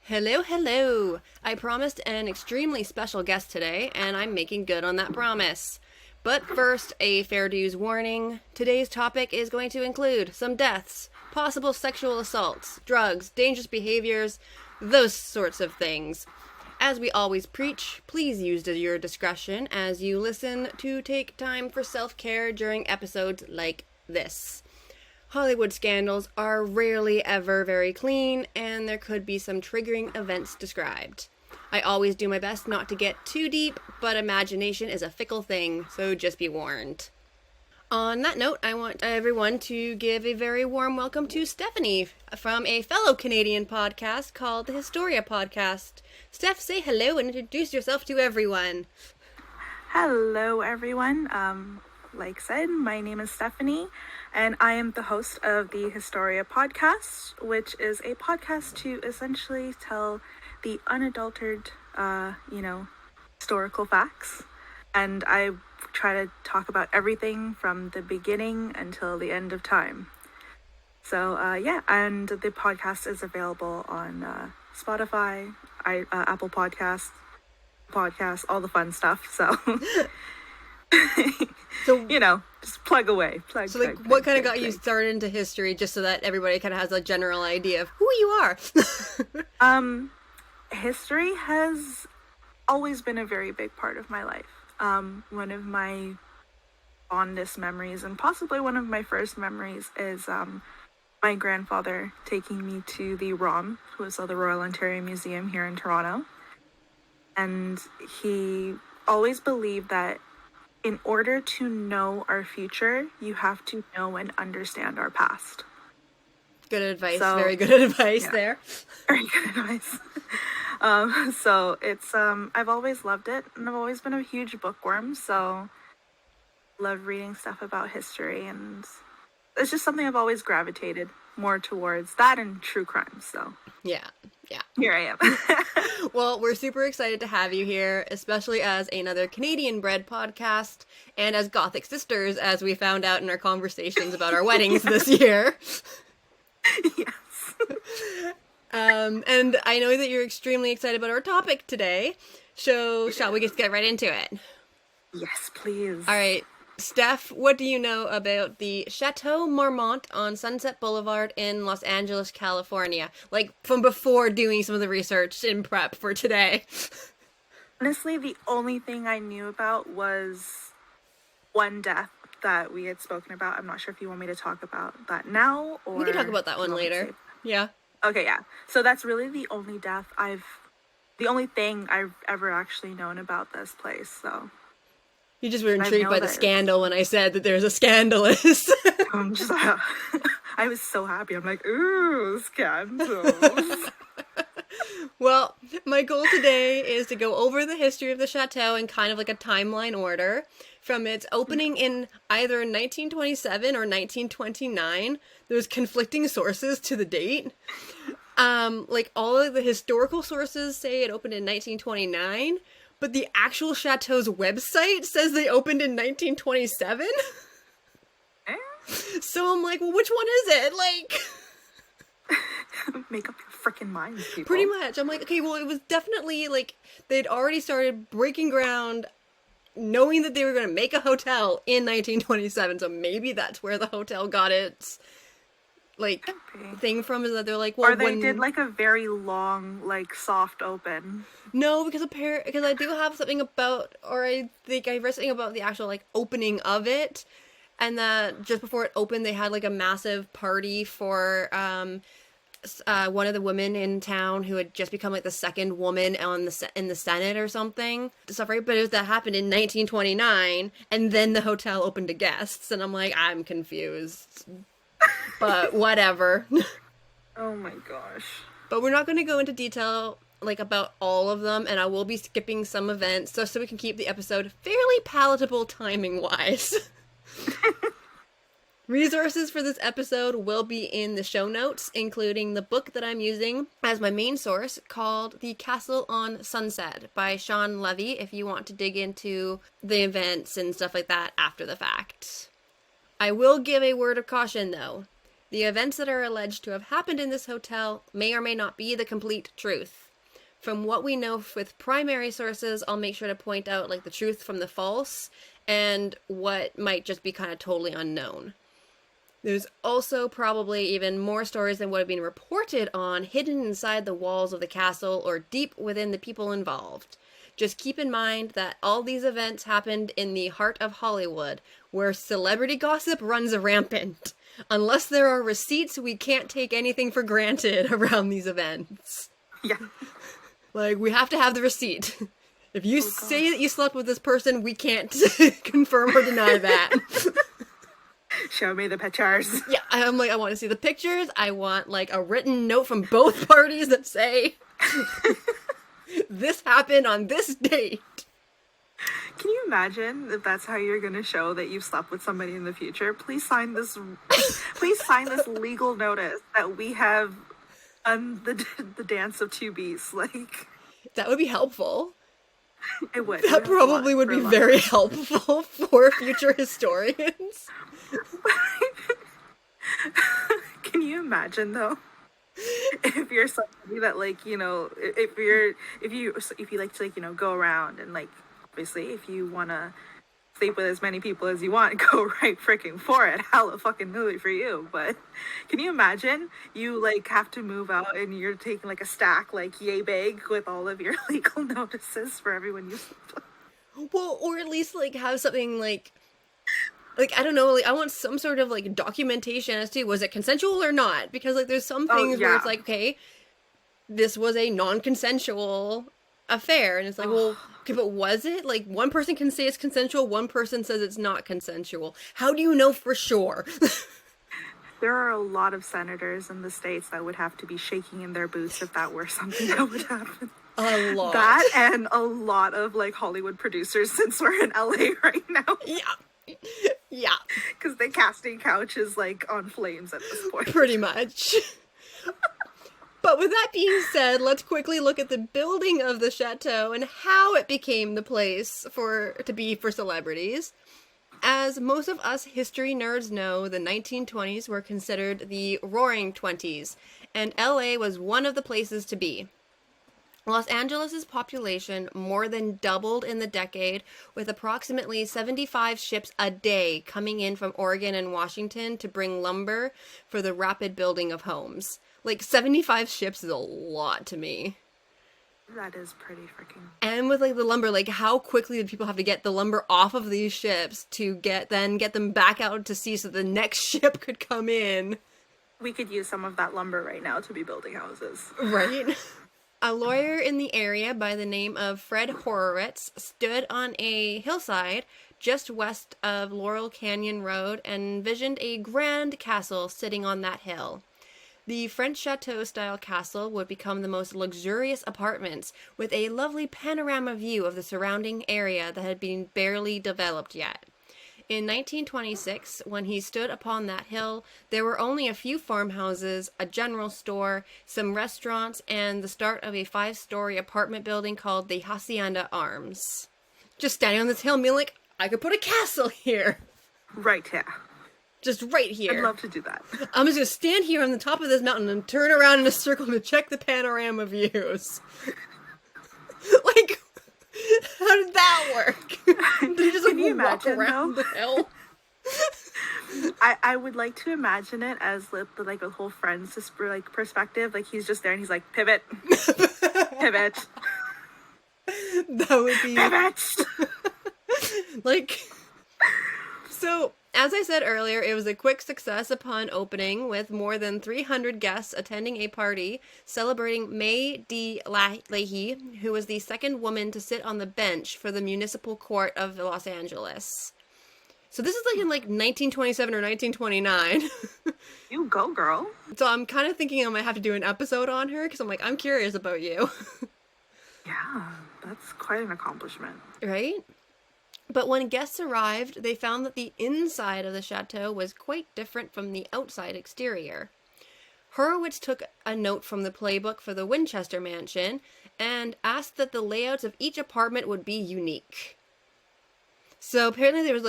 Hello, hello! I promised an extremely special guest today, and I'm making good on that promise. But first, a fair dues warning. Today's topic is going to include some deaths, possible sexual assaults, drugs, dangerous behaviors, those sorts of things. As we always preach, please use your discretion as you listen to take time for self-care during episodes like this. Hollywood scandals are rarely ever very clean, and there could be some triggering events described. I always do my best not to get too deep, but imagination is a fickle thing, so just be warned. On that note, I want everyone to give a very warm welcome to Stephanie from a fellow Canadian podcast called the Historia Podcast. Steph, say hello and introduce yourself to everyone. Hello, everyone. Like said, my name is Stephanie, and I am the host of the Historia Podcast, which is a podcast to essentially tell the unadulterated, historical facts. And I try to talk about everything from the beginning until the end of time. So, and the podcast is available on Spotify, Apple Podcasts, all the fun stuff. So... So just plug away. Plug. What kind of got you started into history, just so that everybody kind of has a general idea of who you are? History has always been a very big part of my life. One of my fondest memories, and possibly one of my first memories, is my grandfather taking me to the ROM, who is the Royal Ontario Museum here in Toronto, and he always believed that in order to know our future, you have to know and understand our past. Good advice. Very good advice there. Very good advice. So it's, I've always loved it, and I've always been a huge bookworm, so love reading stuff about history, and it's just something I've always gravitated more towards, that and true crime, so. Yeah. Here I am. Well, we're super excited to have you here, especially as another Canadian-bred podcast, and as Gothic sisters, as we found out in our conversations about our weddings this year. Yes. And I know that you're extremely excited about our topic today, so shall we just get right into it? Yes, please. All right. Steph, what do you know about the Chateau Marmont on Sunset Boulevard in Los Angeles, California? Like, from before doing some of the research in prep for today. Honestly, the only thing I knew about was one death that we had spoken about. I'm not sure if you want me to talk about that now, or... We can talk about that one later. Yeah. Okay, yeah. So that's really the only the only thing I've ever actually known about this place, so... You just were intrigued by the scandal when I said that there's a scandalous. I was so happy. I'm like, ooh, scandals. Well, my goal today is to go over the history of the chateau in kind of like a timeline order. From its opening in either 1927 or 1929. There's conflicting sources to the date. Like all of the historical sources say it opened in 1929. But the actual Chateau's website says they opened in 1927? So I'm like, well, which one is it? Like... Make up your freaking minds, people. Pretty much. I'm like, okay, well, it was definitely, like, they'd already started breaking ground, knowing that they were going to make a hotel in 1927, so maybe that's where the hotel got its... like, thing from, is that they're like, well, or they did, like, a very long, like, soft open. No, because I do have something about, or I think I read something about the actual, like, opening of it, and that just before it opened, they had, like, a massive party for, one of the women in town who had just become, like, the second woman in the Senate or something. But that happened in 1929, and then the hotel opened to guests, and I'm like, I'm confused. But whatever. Oh my gosh. But we're not going to go into detail, like, about all of them, and I will be skipping some events so we can keep the episode fairly palatable timing-wise. Resources for this episode will be in the show notes, including the book that I'm using as my main source called The Castle on Sunset by Sean Levy, if you want to dig into the events and stuff like that after the fact. I will give a word of caution, though. The events that are alleged to have happened in this hotel may or may not be the complete truth. From what we know with primary sources, I'll make sure to point out like the truth from the false and what might just be kind of totally unknown. There's also probably even more stories than what have been reported on hidden inside the walls of the castle or deep within the people involved. Just keep in mind that all these events happened in the heart of Hollywood, where celebrity gossip runs rampant. Unless there are receipts, we can't take anything for granted around these events. Yeah. Like, we have to have the receipt. If you say that you slept with this person, we can't confirm or deny that. Show me the pictures. Yeah, I'm like, I want to see the pictures. I want, like, a written note from both parties that say, this happened on this date. Can you imagine if that's how you're going to show that you've slept with somebody in the future? Please sign this legal notice that we have done the dance of two beasts. Like, that would be helpful. It would. That probably would be very helpful for future historians. Can you imagine though? If you're somebody that, like, you know, if you like to, like, you know, go around and, like, obviously if you want to sleep with as many people as you want, go right freaking for it. Hella fucking movie for you. But can you imagine you, like, have to move out and you're taking, like, a stack, like, yay big with all of your legal notices for everyone you sleep with? Well, or at least, like, have something, like, I don't know, like, I want some sort of, like, documentation as to, was it consensual or not? Because, like, there's some things where it's like, okay, this was a non-consensual affair. And it's like, well, okay, but was it? Like, one person can say it's consensual, one person says it's not consensual. How do you know for sure? There are a lot of senators in the States that would have to be shaking in their boots if that were something that would happen. A lot. That and a lot of, like, Hollywood producers, since we're in LA right now. Yeah. Yeah. Because the casting couch is, like, on flames at this point. Pretty much. But with that being said, let's quickly look at the building of the chateau and how it became the place to be for celebrities. As most of us history nerds know, the 1920s were considered the Roaring Twenties, and LA was one of the places to be. Los Angeles' population more than doubled in the decade, with approximately 75 ships a day coming in from Oregon and Washington to bring lumber for the rapid building of homes. Like, 75 ships is a lot to me. That is pretty freaking... And with, like, the lumber, like, how quickly did people have to get the lumber off of these ships to get them back out to sea so the next ship could come in? We could use some of that lumber right now to be building houses. Right? A lawyer in the area by the name of Fred Horowitz stood on a hillside just west of Laurel Canyon Road and envisioned a grand castle sitting on that hill. The French chateau-style castle would become the most luxurious apartments, with a lovely panorama view of the surrounding area that had been barely developed yet. In 1926, when he stood upon that hill, there were only a few farmhouses, a general store, some restaurants, and the start of a 5-story apartment building called the Hacienda Arms. Just standing on this hill and being like, I could put a castle here. Right, yeah. Just right here. I'd love to do that. I'm just going to stand here on the top of this mountain and turn around in a circle to check the panorama views. Like, how did that work? Did he just, like, walk around the hill? I would like to imagine it as, like, a whole Friends perspective. Like, he's just there and he's like, pivot. Pivot. That would be... Pivot! Like... So... As I said earlier, it was a quick success upon opening, with more than 300 guests attending a party celebrating May de Leahy, who was the second woman to sit on the bench for the municipal court of Los Angeles. So this is like in 1927 or 1929. You go, girl. So I'm kind of thinking I might have to do an episode on her, because I'm curious about you. Yeah, that's quite an accomplishment. Right? But when guests arrived, they found that the inside of the chateau was quite different from the outside exterior. Horowitz took a note from the playbook for the Winchester Mansion and asked that the layouts of each apartment would be unique. So apparently there was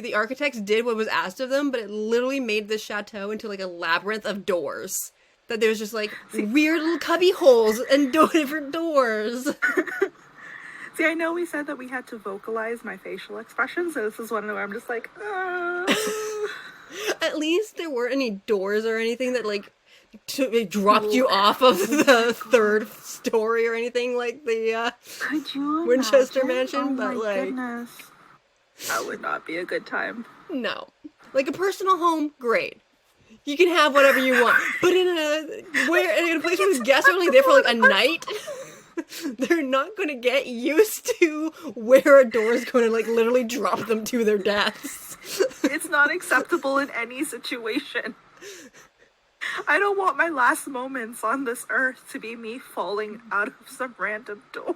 the architects did what was asked of them, but it literally made the chateau into like a labyrinth of doors. That there's just like weird little cubby holes and different doors. See, I know we said that we had to vocalize my facial expressions, so this is one where I'm just like, At least there weren't any doors or anything that like it dropped you off of the third story or anything like the Could you Winchester imagine? Mansion, Oh but my like goodness. That would not be a good time. no. Like a personal home, great. You can have whatever you want. But in a place where guests are only there for like a night, they're not gonna get used to where a door is gonna like literally drop them to their deaths. It's not acceptable in any situation. I don't want my last moments on this earth to be me falling out of some random door.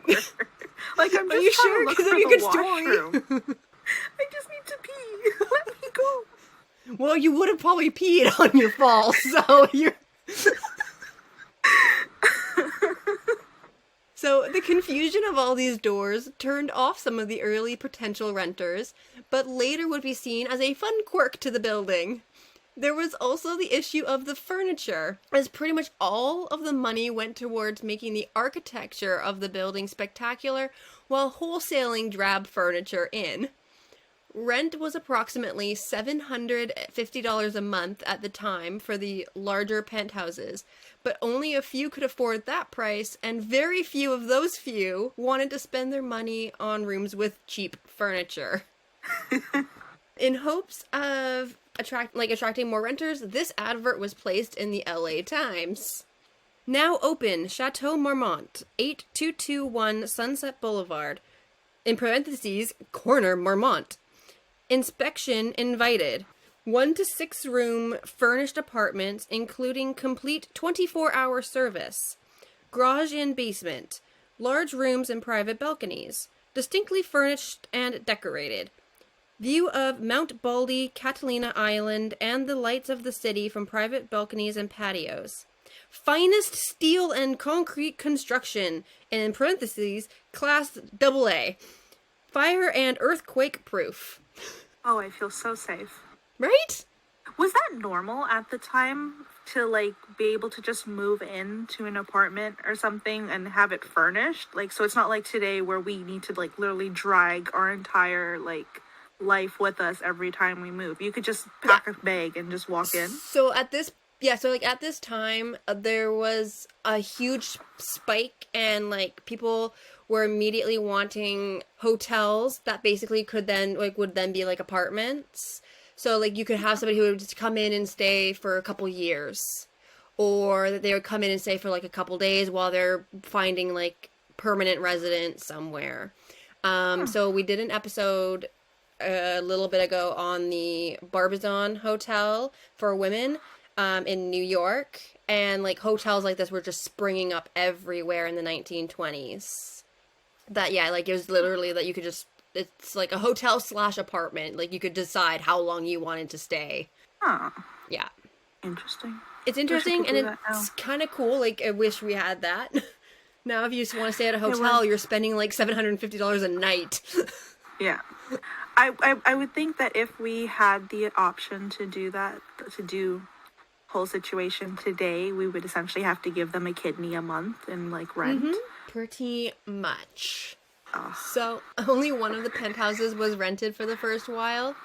Like, I'm just Are you trying sure? to look Because for that'd be a the good story. washroom. I just need to pee. Let me go. Well, you would have probably peed on your fall, so you're... So the confusion of all these doors turned off some of the early potential renters, but later would be seen as a fun quirk to the building. There was also the issue of the furniture, as pretty much all of the money went towards making the architecture of the building spectacular, while wholesaling drab furniture in. Rent was approximately $750 a month at the time for the larger penthouses, but only a few could afford that price, and very few of those few wanted to spend their money on rooms with cheap furniture. In hopes of attracting more renters, this advert was placed in the LA Times. Now open, Chateau Marmont, 8221 Sunset Boulevard, in parentheses, corner Marmont. Inspection invited. 1 to 6 room furnished apartments, including complete 24-hour service. Garage and basement. Large rooms and private balconies. Distinctly furnished and decorated. View of Mount Baldy, Catalina Island, and the lights of the city from private balconies and patios. Finest steel and concrete construction, and in parentheses, class AA. Fire and earthquake proof. Oh, I feel so safe. Right? Was that normal at the time to, like, be able to just move into an apartment or something and have it furnished? Like, so it's not like today where we need to, like, literally drag our entire, like, life with us every time we move. You could just pack a bag and just walk in. So at this time, there was a huge spike, and like people were immediately wanting hotels that basically would then be like apartments. So like you could have somebody who would just come in and stay for a couple years, or that they would come in and stay for like a couple days while they're finding like permanent residence somewhere. So we did an episode a little bit ago on the Barbizon Hotel for women in New York, and like hotels like this were just springing up everywhere in the 1920s. That, yeah, like it was literally that you could just, it's like a hotel / apartment, like you could decide how long you wanted to stay. Huh. Yeah. Interesting. It's interesting, and it's kind of cool. Like, I wish we had that. Now, if you just want to stay at a hotel, you're spending like $750 a night. Yeah. I would think that if we had the option to do that, to do whole situation today, we would essentially have to give them a kidney a month and like rent. Mm-hmm. Pretty much. So, only one of the penthouses was rented for the first while.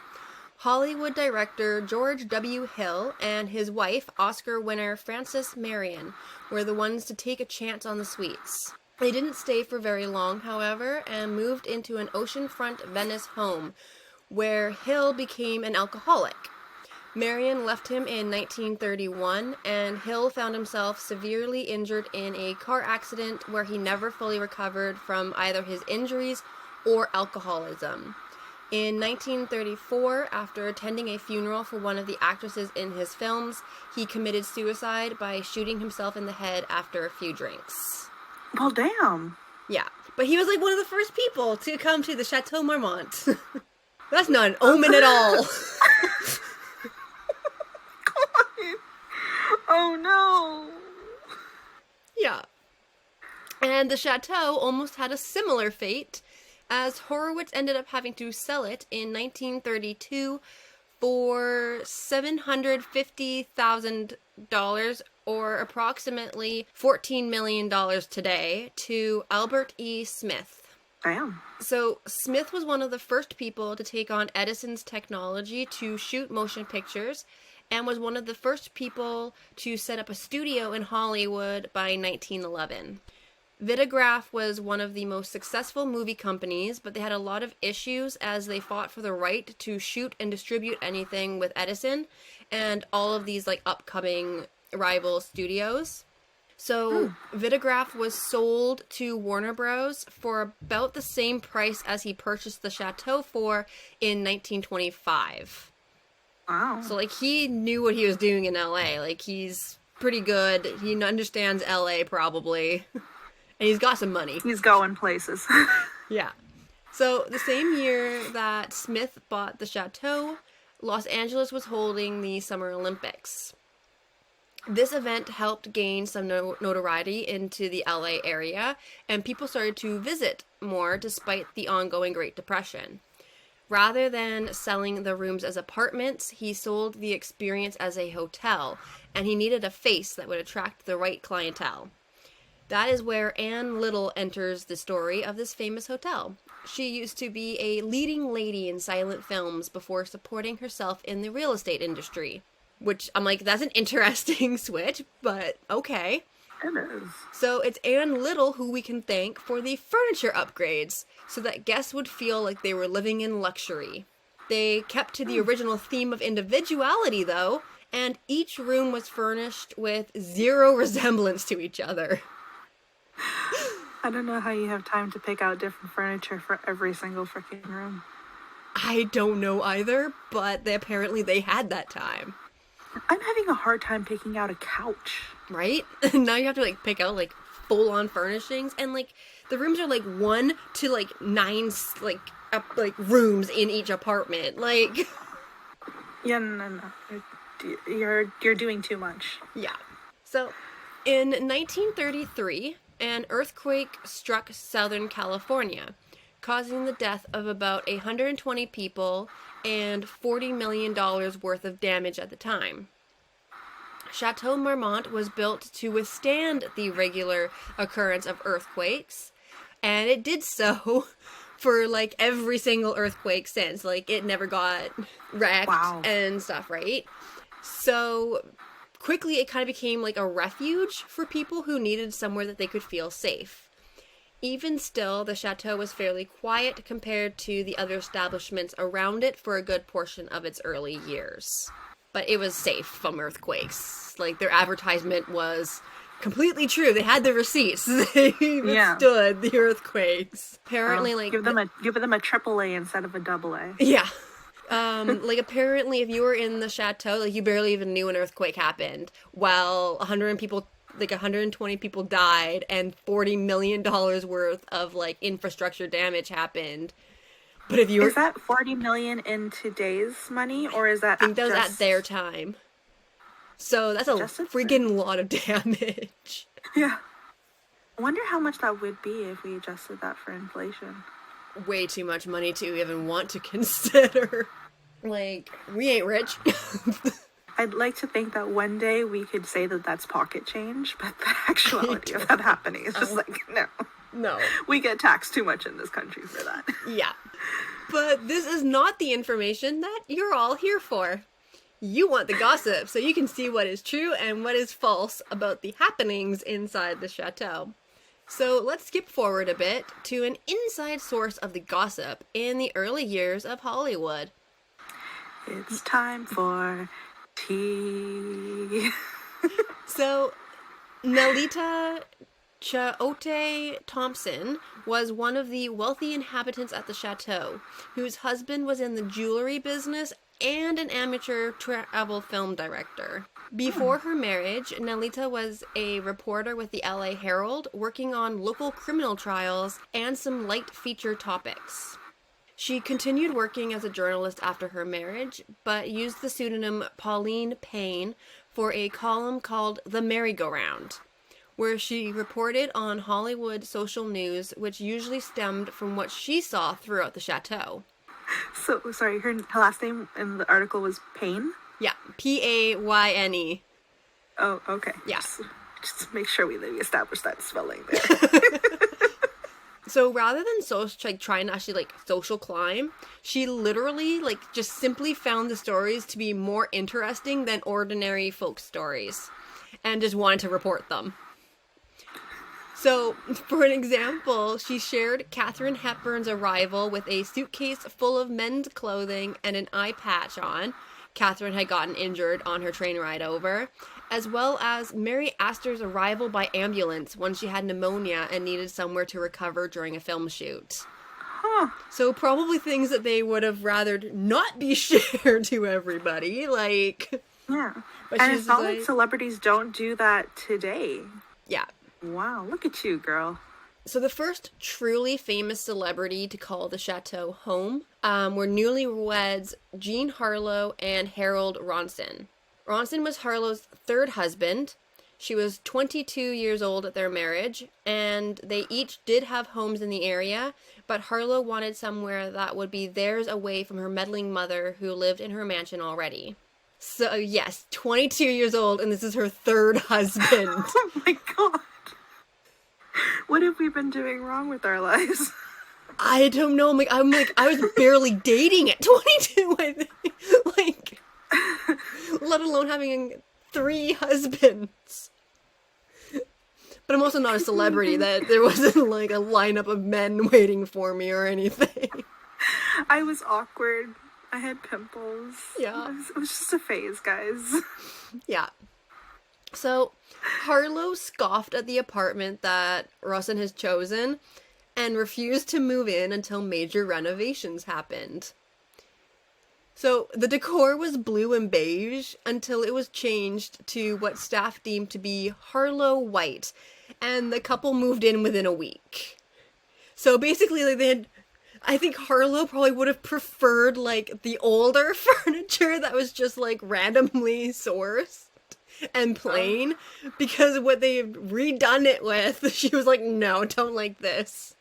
Hollywood director George W. Hill and his wife, Oscar winner Frances Marion, were the ones to take a chance on the suites. They didn't stay for very long, however, and moved into an oceanfront Venice home, where Hill became an alcoholic. Marion left him in 1931, and Hill found himself severely injured in a car accident where he never fully recovered from either his injuries or alcoholism. In 1934, after attending a funeral for one of the actresses in his films, he committed suicide by shooting himself in the head after a few drinks. Well, damn. Yeah, but he was like one of the first people to come to the Chateau Marmont. That's not an omen at all. Oh no. Yeah. And the chateau almost had a similar fate as Horowitz ended up having to sell it in 1932 for $750,000, or approximately $14 million today, to Albert E. Smith. Damn. So Smith was one of the first people to take on Edison's technology to shoot motion pictures, and was one of the first people to set up a studio in Hollywood by 1911. Vitagraph was one of the most successful movie companies, but they had a lot of issues as they fought for the right to shoot and distribute anything with Edison and all of these like upcoming rival studios. So Vitagraph was sold to Warner Bros. For about the same price as he purchased the Chateau for in 1925. Wow. So like he knew what he was doing in LA. Like he's pretty good. He understands LA probably. And he's got some money. He's going places. Yeah. So the same year that Smith bought the Chateau, Los Angeles was holding the Summer Olympics. This event helped gain some notoriety into the LA area, and people started to visit more despite the ongoing Great Depression. Rather than selling the rooms as apartments, he sold the experience as a hotel, and he needed a face that would attract the right clientele. That is where Anne Little enters the story of this famous hotel. She used to be a leading lady in silent films before supporting herself in the real estate industry. Which, I'm like, that's an interesting switch, but okay. It is. So it's Anne Little who we can thank for the furniture upgrades, so that guests would feel like they were living in luxury. They kept to the original theme of individuality, though, and each room was furnished with zero resemblance to each other. I don't know how you have time to pick out different furniture for every single freaking room. I don't know either, but apparently they had that time. I'm having a hard time picking out a couch. Right? Now you have to like pick out like full-on furnishings, and like the rooms are like 1 to like 9 like rooms in each apartment. Like Yeah, no. You're doing too much. yeah. So in 1933, an earthquake struck Southern California, causing the death of about 120 people and $40 million worth of damage at the time. Chateau Marmont was built to withstand the regular occurrence of earthquakes, and it did so for like every single earthquake since. Like it never got wrecked and stuff, right? So quickly it kind of became like a refuge for people who needed somewhere that they could feel safe. Even still, the Chateau was fairly quiet compared to the other establishments around it for a good portion of its early years. But it was safe from earthquakes. Like, their advertisement was completely true. They had the receipts. They withstood the earthquakes. Apparently, like... Give them a AAA instead of a AA. Yeah. Like, apparently, if you were in the Chateau, like, you barely even knew an earthquake happened, while 120 people died, and $40 million worth of, like, infrastructure damage happened. But if you Is that $40 million in today's money, or is that... I think that was at their time. So that's a freaking lot of damage. Yeah. I wonder how much that would be if we adjusted that for inflation. Way too much money to even want to consider. Like, we ain't rich. I'd like to think that one day we could say that that's pocket change, but the actuality of that happening is just like, no. No. We get taxed too much in this country for that. Yeah. But this is not the information that you're all here for. You want the gossip, so you can see what is true and what is false about the happenings inside the Chateau. So let's skip forward a bit to an inside source of the gossip in the early years of Hollywood. It's time for tea. So, Nelita Chateau Thompson was one of the wealthy inhabitants at the Chateau, whose husband was in the jewelry business and an amateur travel film director. Before her marriage, Nelita was a reporter with the LA Herald, working on local criminal trials and some light feature topics. She continued working as a journalist after her marriage, but used the pseudonym Pauline Payne for a column called The Merry-Go-Round, where she reported on Hollywood social news, which usually stemmed from what she saw throughout the chateau. So, sorry, her last name in the article was Payne? Yeah, Payne. Oh, okay. Yeah. Just make sure we establish that spelling there. So rather than trying to actually social climb, she literally just simply found the stories to be more interesting than ordinary folk stories, and just wanted to report them. So, for an example, she shared Katharine Hepburn's arrival with a suitcase full of men's clothing and an eye patch on. Katharine had gotten injured on her train ride over, as well as Mary Astor's arrival by ambulance when she had pneumonia and needed somewhere to recover during a film shoot. Huh. So probably things that they would have rather not be shared to everybody, Yeah. But and it's not like celebrities don't do that today. Yeah. Wow, look at you, girl. So the first truly famous celebrity to call the chateau home were newlyweds Jean Harlow and Harold Ronson. Ronson was Harlow's third husband. She was 22 years old at their marriage, and they each did have homes in the area, but Harlow wanted somewhere that would be theirs away from her meddling mother who lived in her mansion already. So yes, 22 years old, and this is her third husband. Oh my god. What have we been doing wrong with our lives? I don't know. I was barely dating at 22, I think. Let alone having 3 husbands. But I'm also not a celebrity that there wasn't a lineup of men waiting for me or anything. I was awkward. I had pimples. Yeah. It was just a phase, guys. Yeah. So, Harlow scoffed at the apartment that Ronson has chosen and refused to move in until major renovations happened. So, the decor was blue and beige until it was changed to what staff deemed to be Harlow white, and the couple moved in within a week. So, basically, I think Harlow probably would have preferred, the older furniture that was just, randomly sourced and plain, because what they've redone it with, she was like, no, don't like this.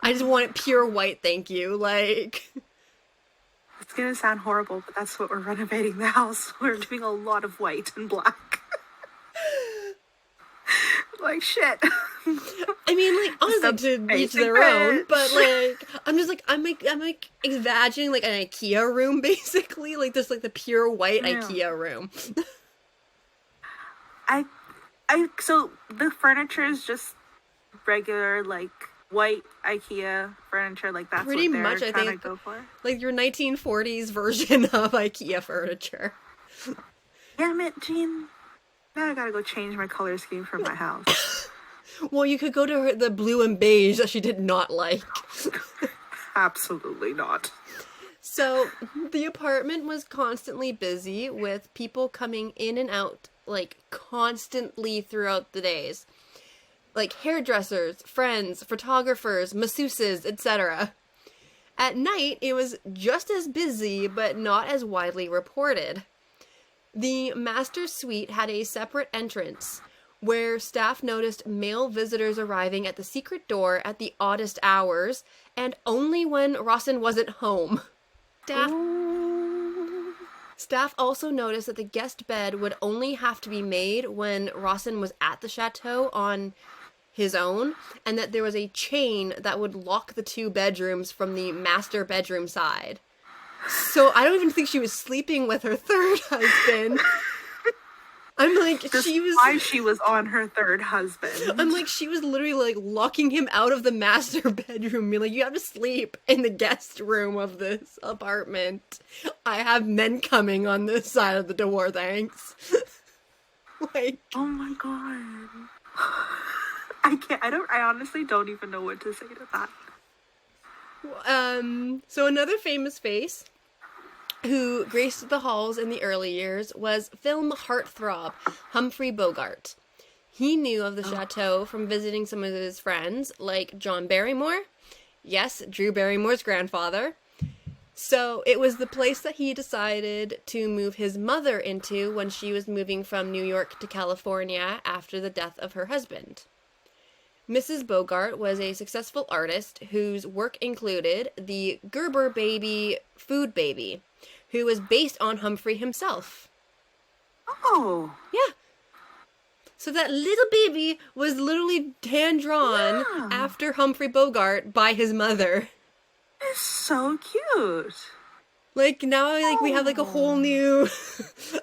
I just want it pure white, thank you. It's gonna sound horrible, but that's what we're renovating the house. We're doing a lot of white and black. Shit. I mean, honestly, to each their own, but I'm imagining an IKEA room, basically, just the pure white IKEA room. So the furniture is just regular, white IKEA furniture, that's pretty what they're much, I trying think, to go for? Your 1940s version of IKEA furniture. Damn it, Jean. Now I gotta go change my color scheme for my house. Well, you could go to the blue and beige that she did not like. Absolutely not. So, the apartment was constantly busy with people coming in and out, constantly throughout the days. Hairdressers, friends, photographers, masseuses, etc. At night, it was just as busy, but not as widely reported. The master suite had a separate entrance, where staff noticed male visitors arriving at the secret door at the oddest hours, and only when Ronson wasn't home. Staff also noticed that the guest bed would only have to be made when Ronson was at the chateau on his own, and that there was a chain that would lock the 2 bedrooms from the master bedroom side. So I don't even think she was sleeping with her third husband. I'm why she was on her third husband. I'm she was literally locking him out of the master bedroom, being you have to sleep in the guest room of this apartment. I have men coming on this side of the door, thanks. Oh my god. I honestly don't even know what to say to that. So another famous face who graced the halls in the early years was film heartthrob Humphrey Bogart. He knew of the chateau from visiting some of his friends, like John Barrymore. Yes, Drew Barrymore's grandfather. So it was the place that he decided to move his mother into when she was moving from New York to California after the death of her husband. Mrs. Bogart was a successful artist whose work included the Gerber baby food baby, who was based on Humphrey himself. Oh. Yeah. So that little baby was literally hand-drawn after Humphrey Bogart by his mother. It's so cute. Like, now, like, we have, like, a whole new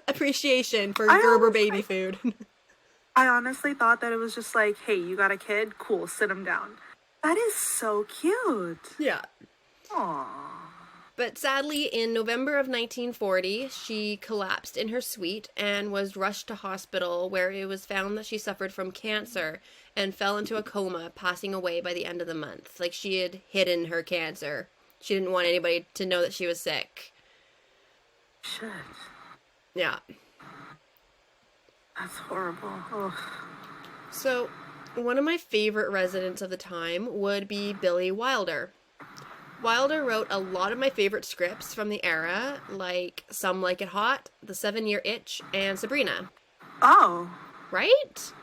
appreciation for Gerber baby food. I honestly thought that it was just like, hey, you got a kid? Cool, sit him down. That is so cute. Yeah. Aww. But sadly, in November of 1940, she collapsed in her suite and was rushed to hospital, where it was found that she suffered from cancer and fell into a coma, passing away by the end of the month. Like, she had hidden her cancer. She didn't want anybody to know that she was sick. Shit. Yeah. That's horrible. Ugh. So, one of my favorite residents of the time would be Billy Wilder. Wilder wrote a lot of my favorite scripts from the era, like Some Like It Hot, The 7-Year Itch, and Sabrina. Oh. Right?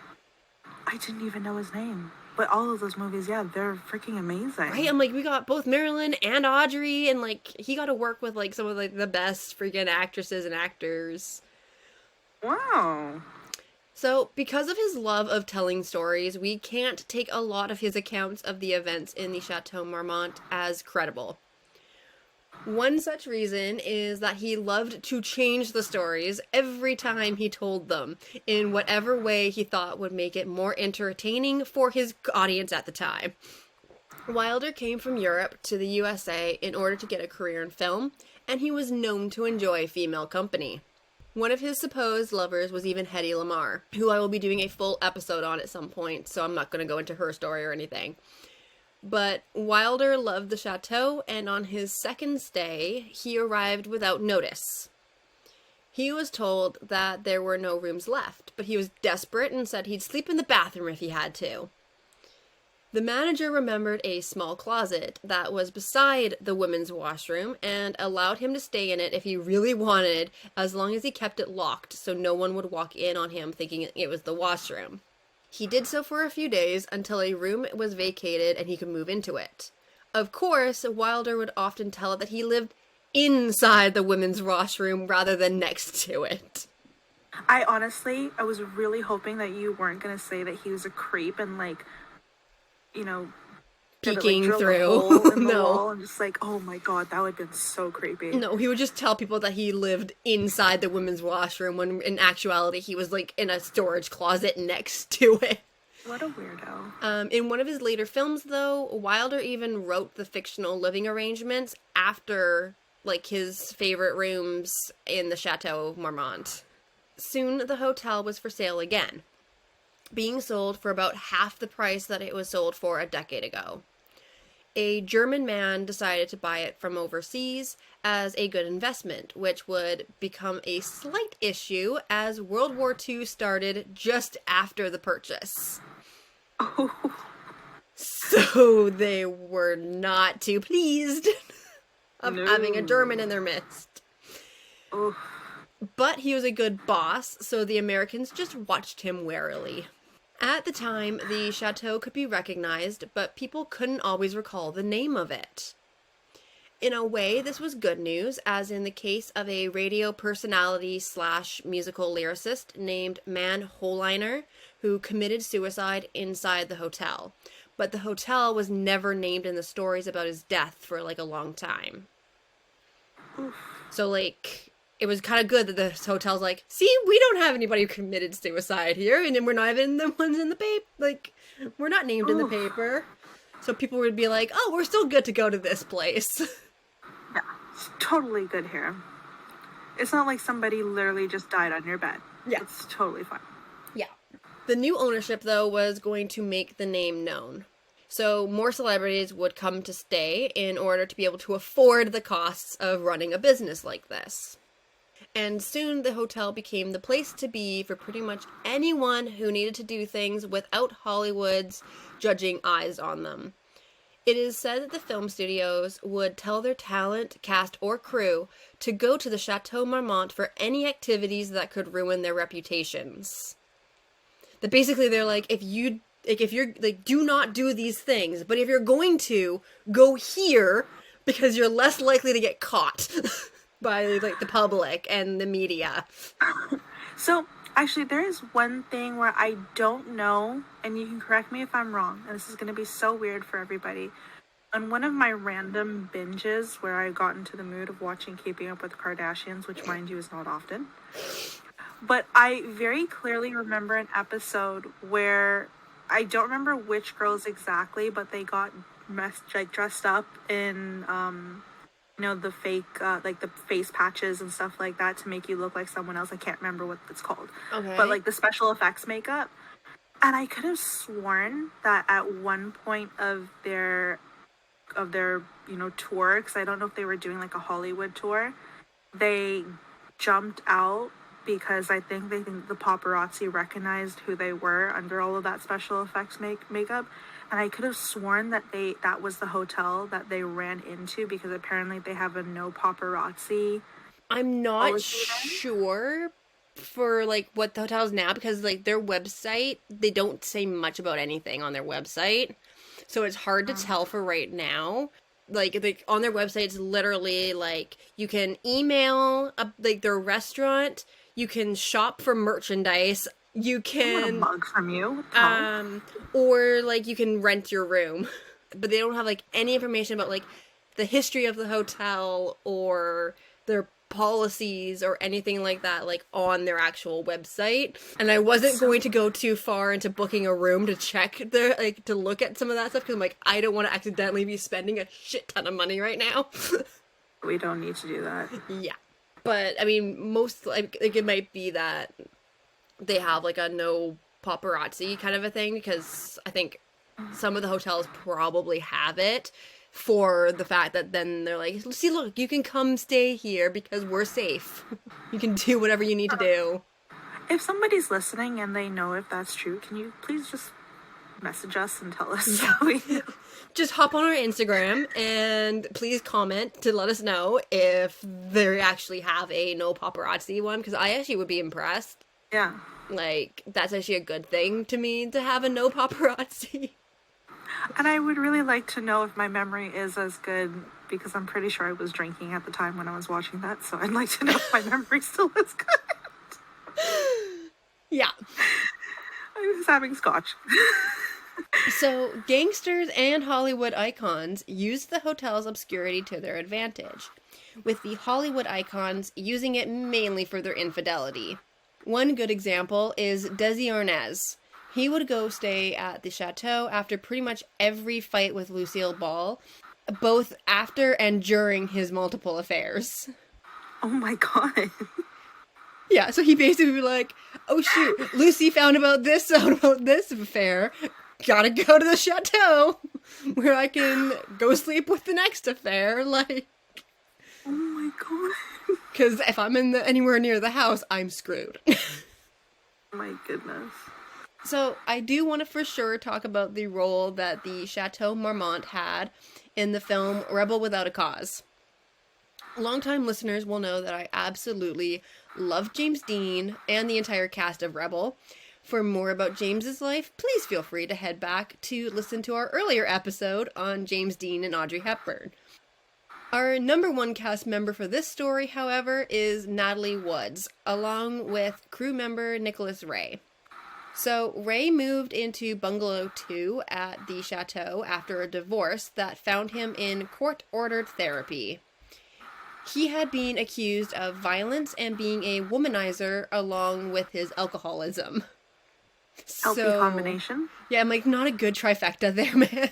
I didn't even know his name. But all of those movies, yeah, they're freaking amazing. Right? I'm like, we got both Marilyn and Audrey, and like, he got to work with like some of like the best freaking actresses and actors. Wow. So, because of his love of telling stories, we can't take a lot of his accounts of the events in the Chateau Marmont as credible. One such reason is that he loved to change the stories every time he told them, in whatever way he thought would make it more entertaining for his audience at the time. Wilder came from Europe to the USA in order to get a career in film, and he was known to enjoy female company. One of his supposed lovers was even Hedy Lamarr, who I will be doing a full episode on at some point, so I'm not going to go into her story or anything. But Wilder loved the chateau, and on his second stay, he arrived without notice. He was told that there were no rooms left, but he was desperate and said he'd sleep in the bathroom if he had to. The manager remembered a small closet that was beside the women's washroom and allowed him to stay in it if he really wanted, as long as he kept it locked so no one would walk in on him thinking it was the washroom. He did so for a few days until a room was vacated and he could move into it. Of course, Wilder would often tell it that he lived inside the women's washroom rather than next to it. I was really hoping that you weren't going to say that he was a creep and like, you know, peeking like, through. In the No. wall and just like, oh my god, that would have been so creepy. No, he would just tell people that he lived inside the women's washroom when in actuality he was like in a storage closet next to it. What a weirdo. In one of his later films, though, Wilder even wrote the fictional living arrangements after like his favorite rooms in the Chateau Marmont. Soon the hotel was for sale again, being sold for about half the price that it was sold for a decade ago. A German man decided to buy it from overseas as a good investment, which would become a slight issue as World War II started just after the purchase. Oh. So they were not too pleased of having a German in their midst. Oh. But he was a good boss, so the Americans just watched him warily. At the time, the chateau could be recognized, but people couldn't always recall the name of it. In a way, this was good news, as in the case of a radio personality / musical lyricist named Man Holiner, who committed suicide inside the hotel. But the hotel was never named in the stories about his death for like a long time. Oof. So like, it was kind of good that the hotel's like, see, we don't have anybody who committed suicide here, and we're not even the ones in the paper. Like, we're not named in the paper. So people would be like, oh, we're still good to go to this place. Yeah, it's totally good here. It's not like somebody literally just died on your bed. Yeah. It's totally fine. Yeah. The new ownership, though, was going to make the name known. So more celebrities would come to stay in order to be able to afford the costs of running a business like this. And soon the hotel became the place to be for pretty much anyone who needed to do things without Hollywood's judging eyes on them. It is said that the film studios would tell their talent, cast, or crew to go to the Chateau Marmont for any activities that could ruin their reputations. That basically they're like, if you're like, do not do these things, but if you're going to, go here because you're less likely to get caught by like the public and the media. So, actually, there is one thing where I don't know, and you can correct me if I'm wrong, and this is going to be so weird for everybody. On one of my random binges where I got into the mood of watching Keeping Up with the Kardashians, which, mind you, is not often, but I very clearly remember an episode where I don't remember which girls exactly, but they got dressed up in the fake like the face patches and stuff like that to make you look like someone else. I can't remember what it's called. Okay. But like the special effects makeup. And I could have sworn that at one point of their tour, because I don't know if they were doing like a Hollywood tour, they jumped out because I think they think the paparazzi recognized who they were under all of that special effects makeup. And I could have sworn that that was the hotel that they ran into, because apparently they have a no paparazzi. I'm not sure for like what the hotel is now, because like their website, they don't say much about anything on their website. So it's hard to tell for right now. Like on their website, it's literally like you can email like their restaurant, you can shop for merchandise, you can I want a mug from you. or like you can rent your room. But they don't have like any information about like the history of the hotel or their policies or anything like that, like on their actual website. And I wasn't going to go too far into booking a room to check their like to look at some of that stuff, because I'm like, I don't want to accidentally be spending a shit ton of money right now. We don't need to do that. Yeah, but I mean, most like it might be that they have like a no paparazzi kind of a thing, because I think some of the hotels probably have it for the fact that then they're like, see, look, you can come stay here because we're safe. You can do whatever you need to do. If somebody's listening and they know if that's true, can you please just message us and tell us? Yeah. Just hop on our Instagram and please comment to let us know if they actually have a no paparazzi one, because I actually would be impressed. Yeah. Like, that's actually a good thing to me, to have a no paparazzi. And I would really like to know if my memory is as good, because I'm pretty sure I was drinking at the time when I was watching that, so I'd like to know if my memory still is good. Yeah. I was having scotch. So, gangsters and Hollywood icons used the hotel's obscurity to their advantage, with the Hollywood icons using it mainly for their infidelity. One good example is Desi Arnaz. He would go stay at the Chateau after pretty much every fight with Lucille Ball, both after and during his multiple affairs. Oh my god. Yeah, so he basically would be like, oh shoot, Lucy found out about this affair. Gotta go to the Chateau where I can go sleep with the next affair, like. Oh my god. Because if I'm anywhere near the house, I'm screwed. Oh my goodness. So I do want to for sure talk about the role that the Chateau Marmont had in the film Rebel Without a Cause. Longtime listeners will know that I absolutely love James Dean and the entire cast of Rebel. For more about James's life, please feel free to head back to listen to our earlier episode on James Dean and Audrey Hepburn. Our number one cast member for this story, however, is Natalie Woods, along with crew member Nicholas Ray. So, Ray moved into Bungalow 2 at the Chateau after a divorce that found him in court-ordered therapy. He had been accused of violence and being a womanizer along with his alcoholism. Healthy combination? Yeah, I'm like, not a good trifecta there, man.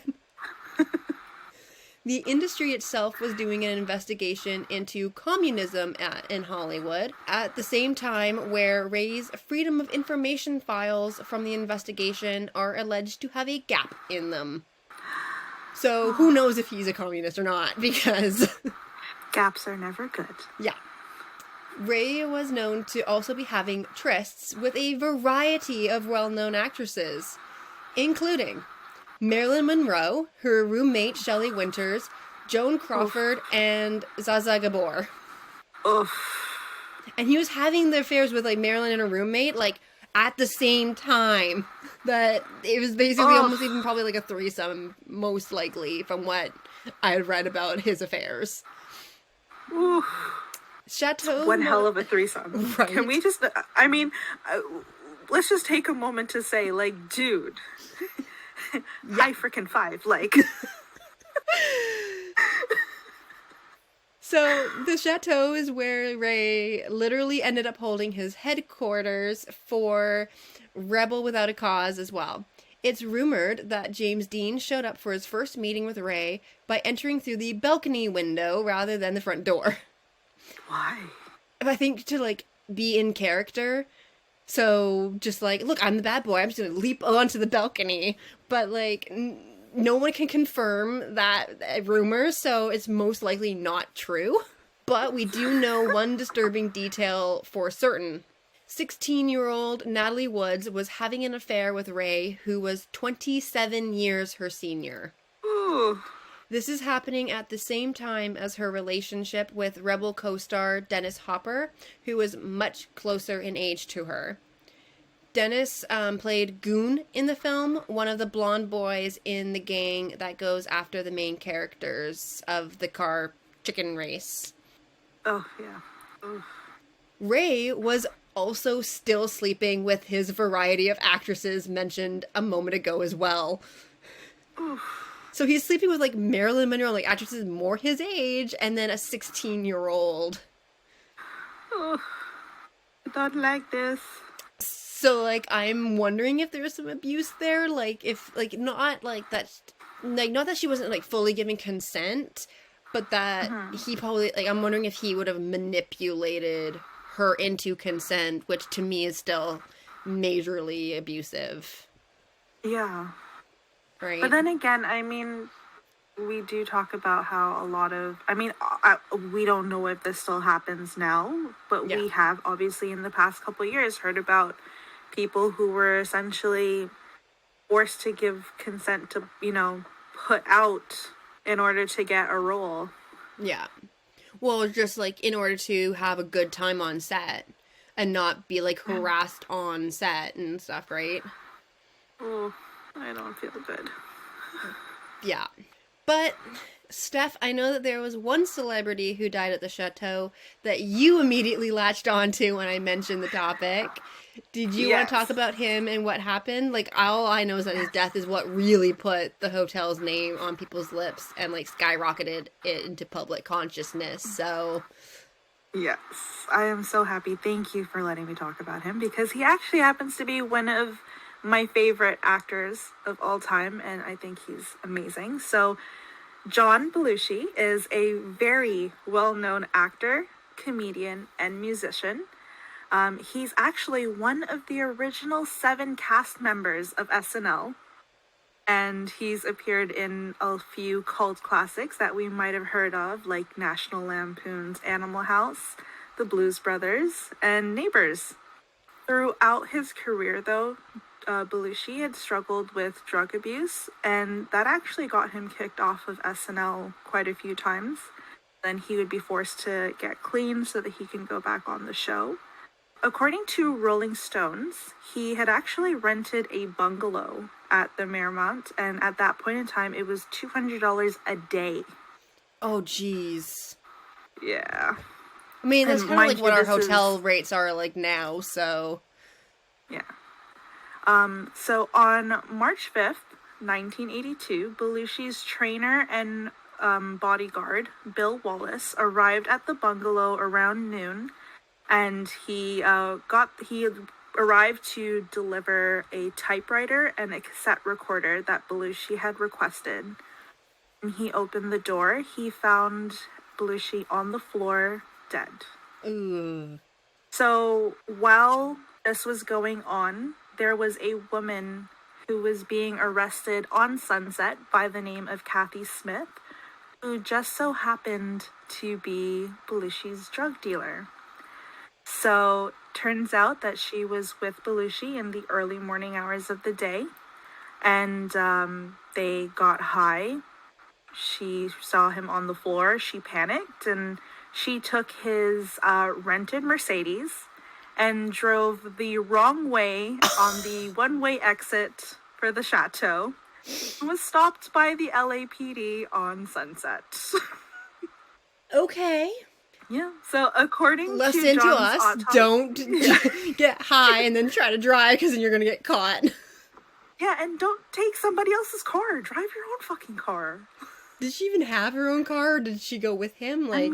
The industry itself was doing an investigation into communism in Hollywood at the same time where Ray's Freedom of Information files from the investigation are alleged to have a gap in them. So who knows if he's a communist or not, because... Gaps are never good. Yeah. Ray was known to also be having trysts with a variety of well-known actresses, including Marilyn Monroe, her roommate Shelley Winters, Joan Oof. Crawford, and Zaza Gabor. Oof. And he was having the affairs with like Marilyn and her roommate like at the same time. That it was basically almost Oof. even probably like a threesome, most likely, from what I had read about his affairs. Oof. Chateau, One hell of a threesome. right? Can we just, I mean, let's just take a moment to say, like, dude, high freaking five. Like, So the chateau is where Ray literally ended up holding his headquarters for Rebel Without a Cause as well. It's rumored that James Dean showed up for his first meeting with Ray by entering through the balcony window rather than the front door. why? I think to like be in character. So just like, look, I'm the bad boy. I'm just gonna leap onto the balcony. But like, no one can confirm that rumor, so it's most likely not true. But we do know one disturbing detail for certain. 16-year-old Natalie Woods was having an affair with Ray, who was 27 years her senior. Ooh. This is happening at the same time as her relationship with Rebel co-star Dennis Hopper, who was much closer in age to her. Dennis played Goon in the film, one of the blonde boys in the gang that goes after the main characters of the car chicken race. Oh, yeah. Ooh. Ray was also still sleeping with his variety of actresses mentioned a moment ago as well. Oof. So he's sleeping with like Marilyn Monroe, like actresses more his age, and then a 16-year-old. Oh, I don't like this. So like I'm wondering if there's some abuse there, like if like not like that, like not that she wasn't like fully giving consent, but that he probably like I'm wondering if he would have manipulated her into consent, which to me is still majorly abusive, Yeah. right? But then again, I mean, we do talk about how a lot of, we don't know if this still happens now, but Yeah. we have obviously in the past couple of years heard about people who were essentially forced to give consent to, put out in order to get a role. Yeah. Well, just like in order to have a good time on set and not be like harassed on set and stuff, right? Oh, I don't feel good. Yeah. But, Steph, I know that there was one celebrity who died at the chateau that you immediately latched onto when I mentioned the topic. Did you want Yes. to talk about him and what happened? Like, all I know is that his death is what really put the hotel's name on people's lips and, like, skyrocketed it into public consciousness. So, Yes, I am so happy. Thank you for letting me talk about him because he actually happens to be one of my favorite actors of all time, and I think he's amazing. So, John Belushi is a very well-known actor, comedian, and musician. He's actually one of the original 7 cast members of SNL, and he's appeared in a few cult classics that we might have heard of, like National Lampoon's Animal House, The Blues Brothers, and Neighbors. Throughout his career, though, Belushi had struggled with drug abuse, and that actually got him kicked off of SNL quite a few times. Then he would be forced to get clean so that he can go back on the show. According to Rolling Stones, he had actually rented a bungalow at the Marmont, and at that point in time, it was $200 a day. oh, geez. Yeah. I mean, that's And kind of mind like you, what our this is- hotel rates are like now, so. Yeah. So on March 5th, 1982, Belushi's trainer and bodyguard, Bill Wallace, arrived at the bungalow around noon, and he arrived to deliver a typewriter and a cassette recorder that Belushi had requested. When he opened the door, he found Belushi on the floor, dead. Ooh. So while this was going on, there was a woman who was being arrested on Sunset by the name of Kathy Smith, who just so happened to be Belushi's drug dealer. So turns out that she was with Belushi in the early morning hours of the day, and they got high. She saw him on the floor. She panicked, and she took his rented Mercedes and drove the wrong way on the one-way exit for the Chateau, and was stopped by the LAPD on Sunset. Okay. Yeah, so according Lesson to to John's us, autopsy... don't get high and then try to drive because then you're going to get caught. Yeah, and don't take somebody else's car. Drive your own fucking car. Did she even have her own car, or did she go with him? Like,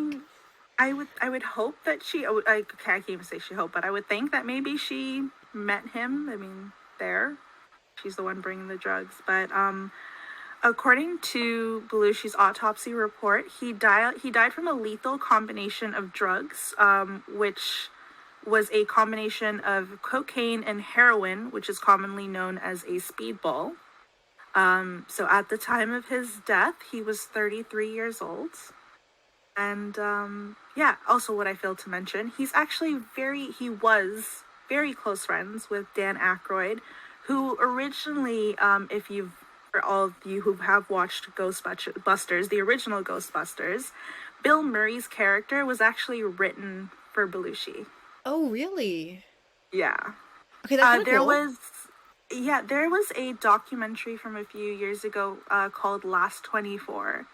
I would hope that I can't even say she hoped, but I would think that maybe she met him. I mean, there. She's the one bringing the drugs. But according to Belushi's autopsy report, he died from a lethal combination of drugs, which was a combination of cocaine and heroin, which is commonly known as a speedball. So at the time of his death, he was 33 years old. And also what I failed to mention, he was very close friends with Dan Aykroyd, who originally, for all of you who have watched Ghostbusters, the original Ghostbusters, Bill Murray's character was actually written for Belushi. oh, really? Yeah. Okay, that's there cool. there was a documentary from a few years ago called Last 24.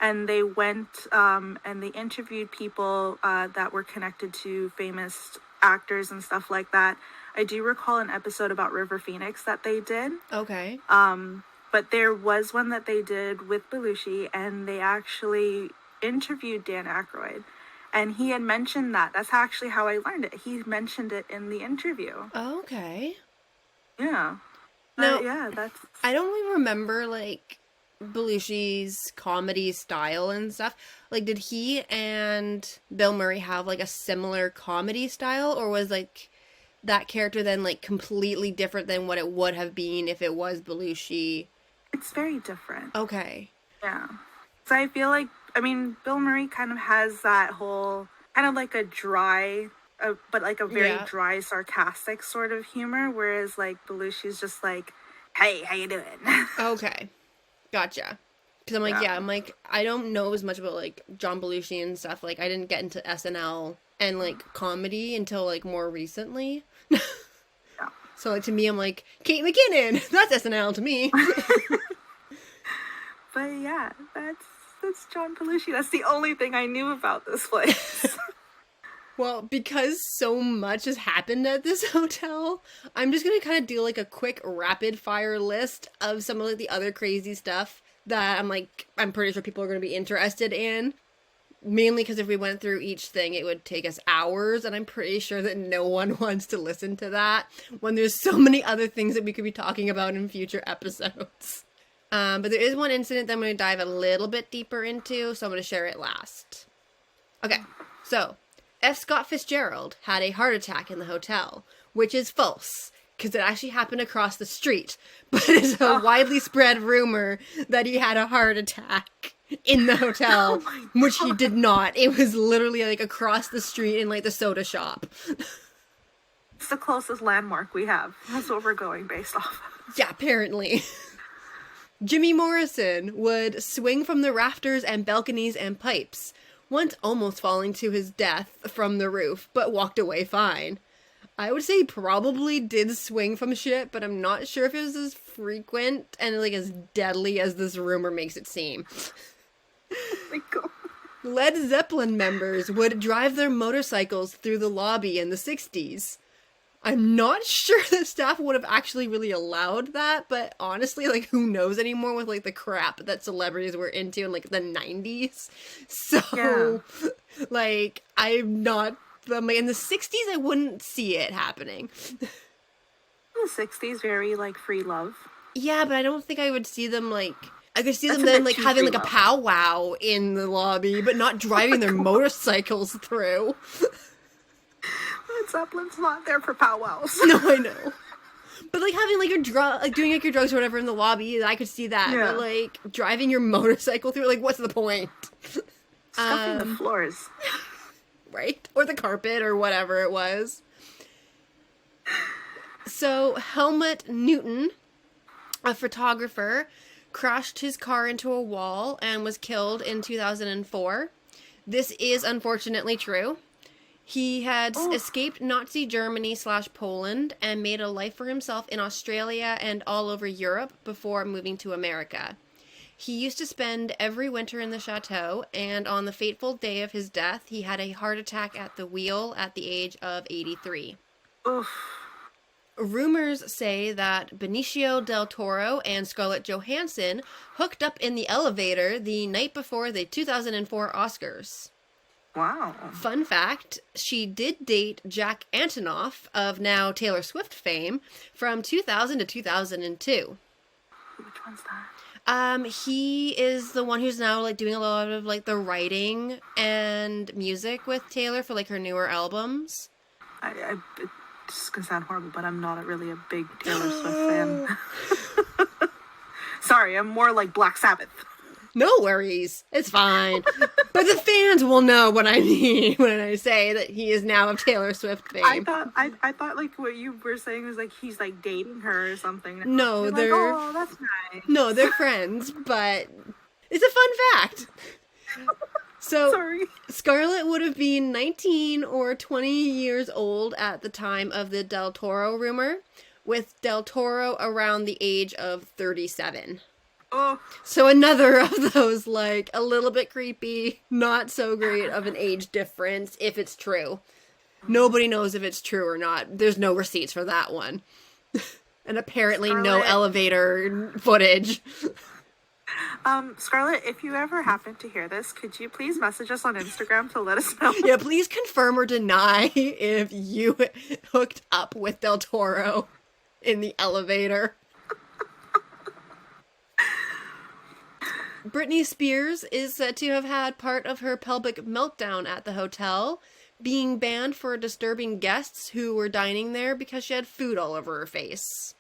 And they went and they interviewed people that were connected to famous actors and stuff like that. I do recall an episode about River Phoenix that they did. Okay. But there was one that they did with Belushi, and they actually interviewed Dan Aykroyd. And he had mentioned that. That's actually how I learned it. He mentioned it in the interview. Oh, okay. Yeah. No, that's... I don't really remember, like, Belushi's comedy style and stuff. Like, did he and Bill Murray have, like, a similar comedy style? Or was, like, that character then, like, completely different than what it would have been if it was Belushi? It's very different. Okay. Yeah. So I feel like, Bill Murray kind of has that whole, kind of like a dry, but like a very dry, sarcastic sort of humor, whereas like Belushi's just like, hey, how you doing? Okay. Gotcha. Because I'm like, I don't know as much about like John Belushi and stuff. Like, I didn't get into SNL and like comedy until like more recently. Yeah. So like to me, I'm like, Kate McKinnon. That's SNL to me. But yeah, that's John Belushi. That's the only thing I knew about this place. Well, because so much has happened at this hotel, I'm just going to kind of do like a quick rapid fire list of some of like the other crazy stuff that I'm pretty sure people are going to be interested in. Mainly because if we went through each thing, it would take us hours, and I'm pretty sure that no one wants to listen to that when there's so many other things that we could be talking about in future episodes. But there is one incident that I'm going to dive a little bit deeper into, so I'm going to share it last. Okay, so F. Scott Fitzgerald had a heart attack in the hotel, which is false, because it actually happened across the street, but it's a widely spread rumor that he had a heart attack in the hotel, which he did not. It was literally like across the street in like the soda shop. It's the closest landmark we have. That's what we're going based off of. Yeah, apparently. Jimmy Morrison would swing from the rafters and balconies and pipes, once almost falling to his death from the roof, but walked away fine. I would say he probably did swing from shit, but I'm not sure if it was as frequent and like as deadly as this rumor makes it seem. Oh my God. Led Zeppelin members would drive their motorcycles through the lobby in the 60s. I'm not sure the staff would have actually really allowed that, but honestly, like, who knows anymore with, like, the crap that celebrities were into in, like, the 90s? So, like, in the 60s, I wouldn't see it happening. The 60s, very, like, free love. Yeah, but I don't think I would see them, like... I could see them then, like, having, like, a powwow in the lobby, but not driving their motorcycles through. Zeppelin's not there for powwows. No, I know. But, like, having, like, doing, like, your drugs or whatever in the lobby, I could see that. Yeah. But, like, driving your motorcycle through, like, what's the point? Stuffing the floors. Right? Or the carpet or whatever it was. So, Helmut Newton a photographer, crashed his car into a wall and was killed in 2004. This is unfortunately true. He had escaped Nazi Germany / Poland and made a life for himself in Australia and all over Europe before moving to America. He used to spend every winter in the chateau, and on the fateful day of his death, he had a heart attack at the wheel at the age of 83. Oof. Rumors say that Benicio del Toro and Scarlett Johansson hooked up in the elevator the night before the 2004 Oscars. Wow. Fun fact, she did date Jack Antonoff of now Taylor Swift fame from 2000 to 2002. Which one's that? He is the one who's now like doing a lot of like the writing and music with Taylor for like her newer albums. It's gonna sound horrible, but I'm not really a big Taylor Swift fan. Sorry, I'm more like Black Sabbath. No worries, it's fine. But the fans will know what I mean when I say that he is now of Taylor Swift fame. I thought like what you were saying was like he's like dating her or something. No, you're they're like, oh, that's nice. No, they're friends, but it's a fun fact. So Sorry. Scarlett would have been 19 or 20 years old at the time of the Del Toro rumor, with Del Toro around the age of 37. Oh. So another of those, like, a little bit creepy, not so great of an age difference, if it's true. Nobody knows if it's true or not. There's no receipts for that one. And apparently Scarlett. no elevator footage. Scarlett, if you ever happen to hear this, could you please message us on Instagram to let us know? Yeah, please confirm or deny if you hooked up with Del Toro in the elevator. Britney Spears is said to have had part of her pelvic meltdown at the hotel, being banned for disturbing guests who were dining there because she had food all over her face.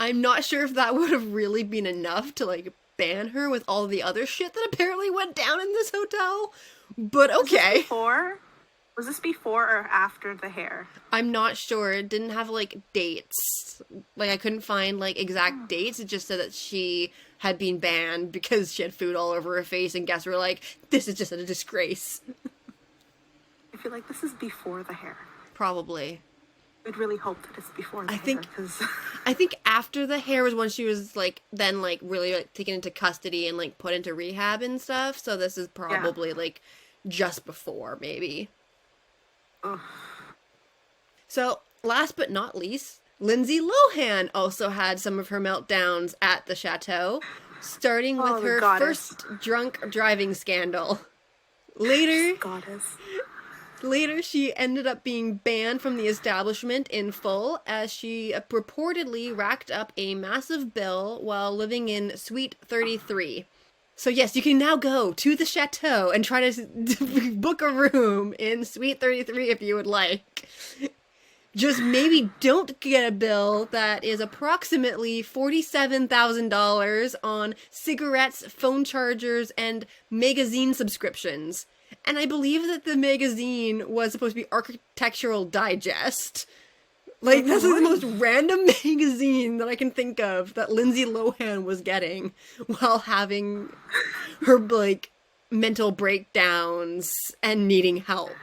I'm not sure if that would have really been enough to, like, ban her with all the other shit that apparently went down in this hotel, but okay. Was this before or after the hair? I'm not sure. It didn't have, like, dates. Like, I couldn't find, like, exact dates. It just said that she had been banned because she had food all over her face, and guests were like, this is just a disgrace. I feel like this is before the hair. Probably. I'd really hope that it's before the hair. I think after the hair was when she was, like, then, like, really, like, taken into custody and, like, put into rehab and stuff, so this is probably, like, just before, maybe. Ugh. So, last but not least, Lindsay Lohan also had some of her meltdowns at the Chateau, starting with her first drunk driving scandal. Later, she ended up being banned from the establishment in full as she purportedly racked up a massive bill while living in Suite 33. So yes, you can now go to the Chateau and try to book a room in Suite 33 if you would like. Just maybe don't get a bill that is approximately $47,000 on cigarettes, phone chargers, and magazine subscriptions. And I believe that the magazine was supposed to be Architectural Digest. Like, that's like the most random magazine that I can think of that Lindsay Lohan was getting while having her, like, mental breakdowns and needing help.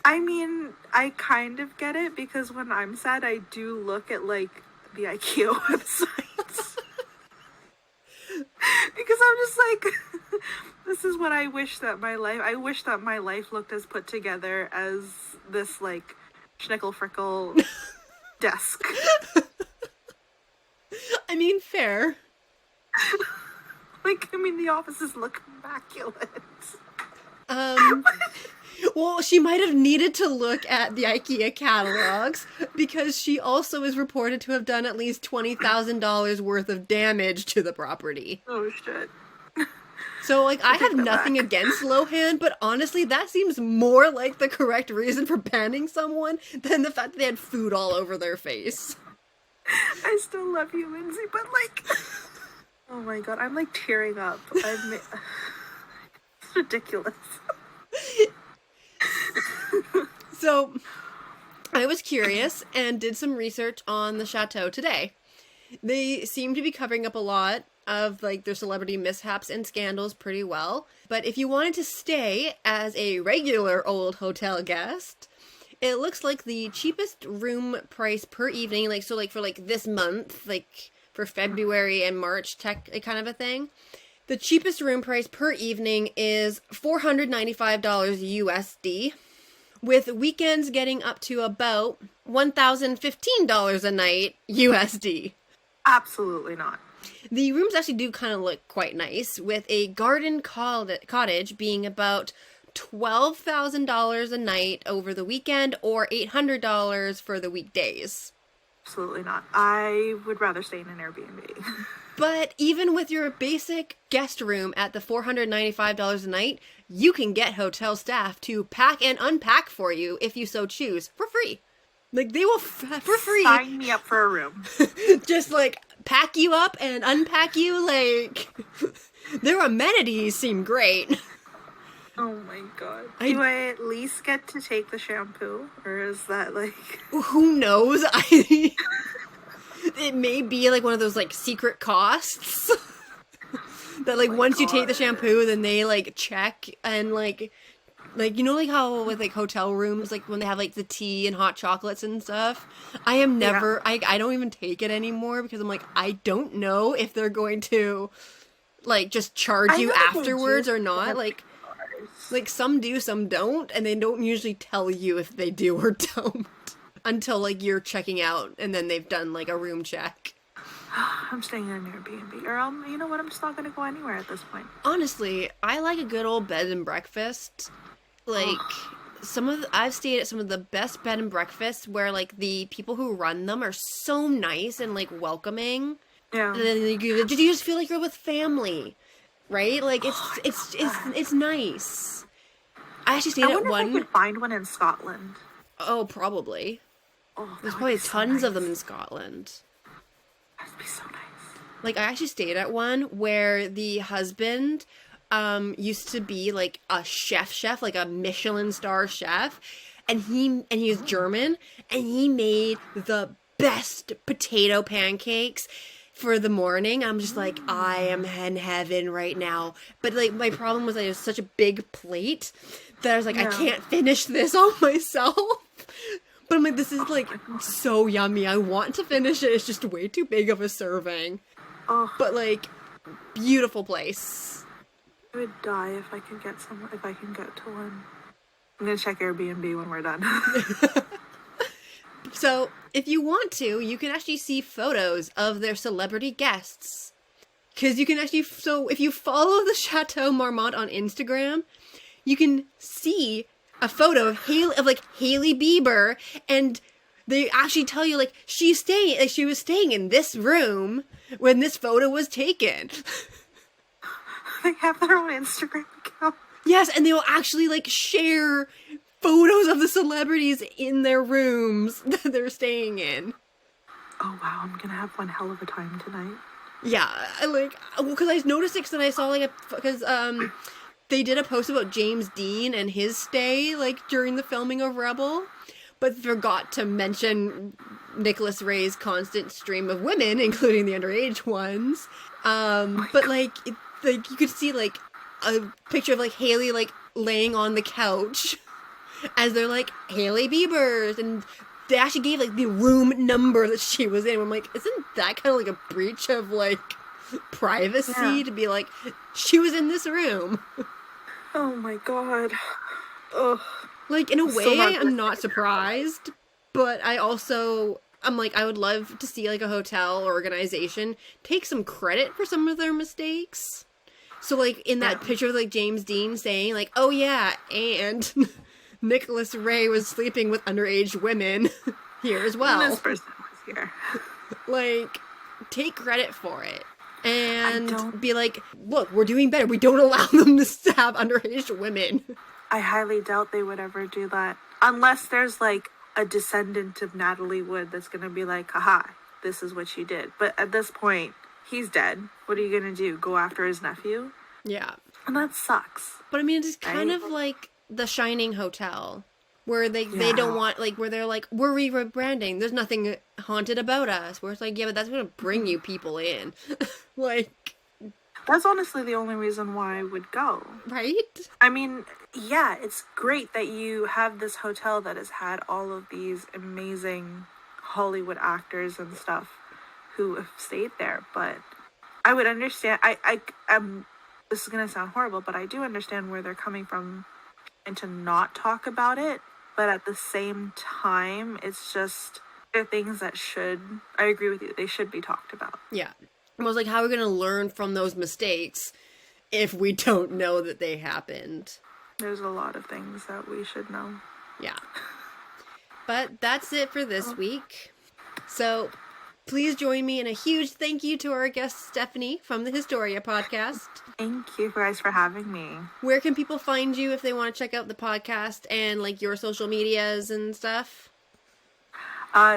I mean, I kind of get it, because when I'm sad, I do look at, like, the IKEA websites. Because I'm just like, this is what I wish that my life looked as put together as this, like, schnickle-frickle desk. I mean, fair. Like, I mean, the offices look immaculate. Well, she might have needed to look at the IKEA catalogs because she also is reported to have done at least $20,000 worth of damage to the property. Oh, shit. So, like, I have nothing against Lohan, but honestly, that seems more like the correct reason for banning someone than the fact that they had food all over their face. I still love you, Lindsay, but, like, oh my god, I'm, like, tearing up. It's ridiculous. So, I was curious and did some research on the Chateau today. They seem to be covering up a lot of like their celebrity mishaps and scandals pretty well. But if you wanted to stay as a regular old hotel guest, it looks like the cheapest room price per evening, like so like for like this month, like for February and March tech kind of a thing. The cheapest room price per evening is $495 USD, with weekends getting up to about $1,015 a night USD. Absolutely not. The rooms actually do kind of look quite nice, with a garden cottage being about $12,000 a night over the weekend or $800 for the weekdays. Absolutely not. I would rather stay in an Airbnb. But even with your basic guest room at the $495 a night, you can get hotel staff to pack and unpack for you if you so choose for free. Like, they will, for free. Sign me up for a room. Just, like, pack you up and unpack you, like, their amenities seem great. Oh my god. Do I at least get to take the shampoo? Or is that, like... Who knows? It may be, like, one of those, like, secret costs. That, like, once you take the shampoo, then they, like, check and, like, you know, like, how with, like, hotel rooms, like, when they have, like, the tea and hot chocolates and stuff? I am never... Yeah. I don't even take it anymore because I'm like, I don't know if they're going to, like, just charge you afterwards or not. Like, some do, some don't, and they don't usually tell you if they do or don't. Until, like, you're checking out, and then they've done, like, a room check. I'm staying in an Airbnb. Or, you know what, I'm just not going to go anywhere at this point. Honestly, I like a good old bed and breakfast. Like, I've stayed at some of the best bed and breakfasts where, like, the people who run them are so nice and, like, welcoming. Yeah. And then you just feel like you're with family, right? Like, it's nice. I actually stayed at one... I wonder if I could find one in Scotland. Oh, probably. Oh, there's probably tons of them in Scotland. That would be so nice. Like, I actually stayed at one where the husband used to be, like, a chef, like a Michelin star chef, and he was German, and he made the best potato pancakes for the morning. I'm just like, I am in heaven right now. But, like, my problem was that it was such a big plate that I was like, I can't finish this all myself. But I'm like, this is, like, so yummy. I want to finish it. It's just way too big of a serving. Oh. But, like, beautiful place. I would die if I could get to one. I'm gonna check Airbnb when we're done. So, if you want to, you can actually see photos of their celebrity guests. Because you can actually, so if you follow the Chateau Marmont on Instagram, you can see a photo of Hailey Bieber, and they actually tell you, like, she was staying in this room when this photo was taken. They have their own Instagram account. Yes, and they will actually, like, share photos of the celebrities in their rooms that they're staying in. Oh, wow, I'm gonna have one hell of a time tonight. Yeah, because I noticed it, because I saw, like, they did a post about James Dean and his stay, like, during the filming of Rebel, but forgot to mention Nicholas Ray's constant stream of women, including the underage ones. But, like, you could see, like, a picture of, like, Hailey, like, laying on the couch as they're, like, Hailey Bieber's, and they actually gave, like, the room number that she was in. I'm like, isn't that kind of like a breach of, like, privacy to be like, she was in this room? Oh my god. Ugh. Like, in a way, I'm not surprised, but I'm like, I would love to see, like, a hotel or organization take some credit for some of their mistakes. So, like, in that picture of, like, James Dean saying, like, oh yeah, and Nicholas Ray was sleeping with underage women here as well. And this person was here. Like, take credit for it. And be like, look, we're doing better. We don't allow them to have underage women. I highly doubt they would ever do that. Unless there's, like, a descendant of Natalie Wood that's gonna be like, haha, this is what you did. But at this point, he's dead. What are you gonna do? Go after his nephew? Yeah. And that sucks. But I mean, it's kind of like the Shining Hotel. where they Yeah. don't want, like, where they're like, we're rebranding, there's nothing haunted about us, where it's like, yeah, but that's gonna bring you people in. Like, That's honestly the only reason why I would go. right? I mean, yeah, it's great that you have this hotel that has had all of these amazing Hollywood actors and stuff who have stayed there, but I would understand. This is gonna sound horrible, but I do understand where they're coming from and to not talk about it. But at the same time, it's just, they're things that should, I agree with you, they should be talked about. Yeah. I was like, how are we gonna learn from those mistakes if we don't know that they happened? There's a lot of things that we should know. Yeah. But that's it for this week. So please join me in a huge thank you to our guest Stephanie from the Historia podcast. Thank you guys for having me. Where can people find you if they want to check out the podcast and like your social medias and stuff?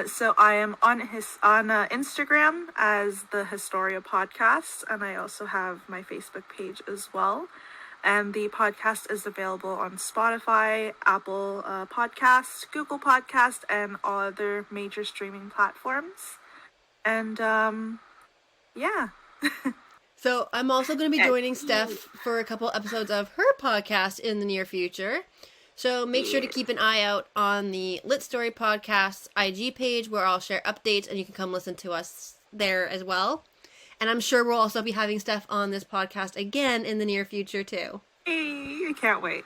So I am on Instagram as the Historia Podcast, and I also have my Facebook page as well. And the podcast is available on Spotify, Apple Podcasts, Google Podcast, and all other major streaming platforms. And yeah. So I'm also going to be joining Steph for a couple episodes of her podcast in the near future. So make sure to keep an eye out on the Lit Story Podcast's IG page, where I'll share updates and you can come listen to us there as well. And I'm sure we'll also be having Steph on this podcast again in the near future too. Hey, I can't wait.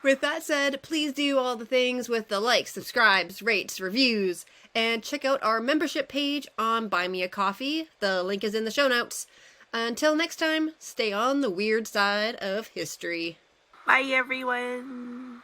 With that said, please do all the things with the likes, subscribes, rates, reviews, and check out our membership page on Buy Me a Coffee. The link is in the show notes. Until next time, stay on the weird side of history. Bye, everyone.